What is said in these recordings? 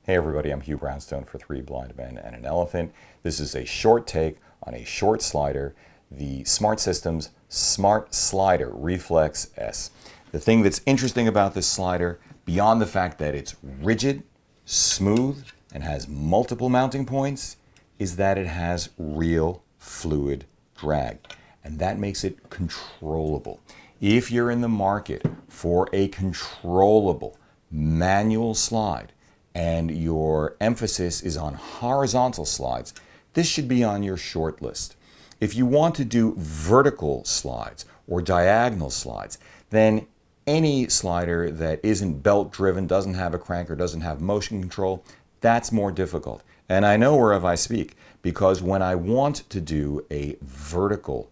Hey everybody, I'm Hugh Brownstone for Three Blind Men and an Elephant. This is a short take on a short slider, the Smartsystem SmartSLIDER Reflex S. The thing that's interesting about this slider, beyond the fact that it's rigid, smooth, and has multiple mounting points, is that it has real fluid drag. And that makes it controllable. If you're in the market for a controllable manual slide, and your emphasis is on horizontal slides, this should be on your short list. If you want to do vertical slides or diagonal slides, then any slider that isn't belt driven, doesn't have a crank, or doesn't have motion control, that's more difficult. And I know whereof I speak, because when I want to do a vertical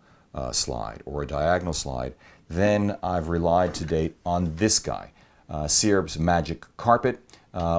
slide or a diagonal slide, then I've relied to date on this guy, Syrup's Magic Carpet,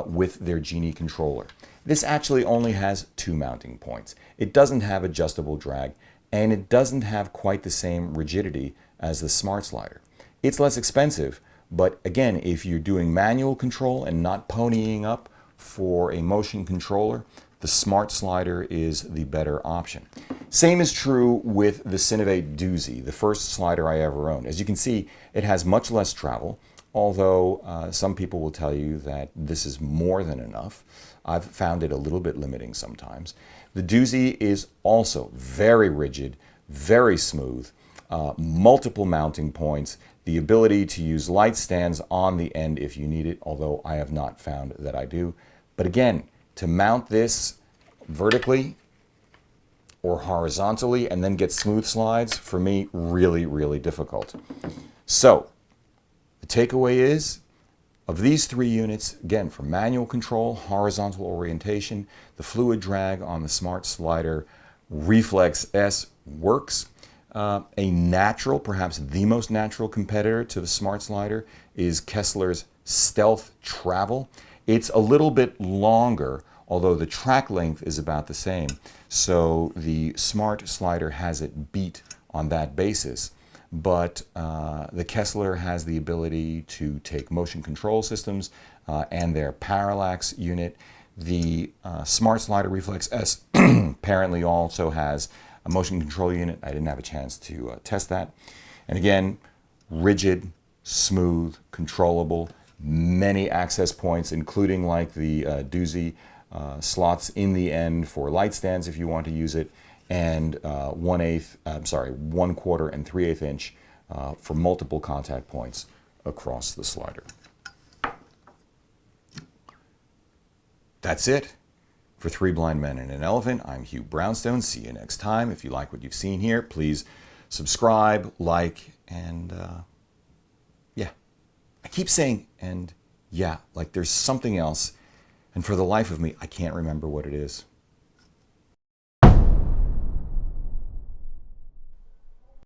with their Genie controller. This actually only has 2 mounting points. It doesn't have adjustable drag, and it doesn't have quite the same rigidity as the SmartSLIDER. It's less expensive, but again, if you're doing manual control and not ponying up for a motion controller, the SmartSLIDER is the better option. Same is true with the Cinovate Duzi, the first slider I ever owned. As you can see, it has much less travel, although some people will tell you that this is more than enough. I've found it a little bit limiting sometimes. The Duzi is also very rigid, very smooth, multiple mounting points, the ability to use light stands on the end if you need it, although I have not found that I do. But again, to mount this vertically or horizontally and then get smooth slides, for me, really, really difficult. So, the takeaway is, of these 3 units, again, for manual control, horizontal orientation, the fluid drag on the SmartSLIDER Reflex S works. A natural, perhaps the most natural competitor to the SmartSLIDER is Kessler's Stealth Travel. It's a little bit longer, although the track length is about the same. So the SmartSLIDER has it beat on that basis. But the Kessler has the ability to take motion control systems and their parallax unit. The SmartSLIDER Reflex S apparently also has a motion control unit. I didn't have a chance to test that. And again, rigid, smooth, controllable, many access points, including like the Duzi slots in the end for light stands if you want to use it, and 1/4 and 3/8 inch for multiple contact points across the slider. That's it. For Three Blind Men and an Elephant, I'm Hugh Brownstone. See you next time. If you like what you've seen here, please subscribe, like, and yeah. I keep saying, and yeah, like there's something else, and for the life of me, I can't remember what it is.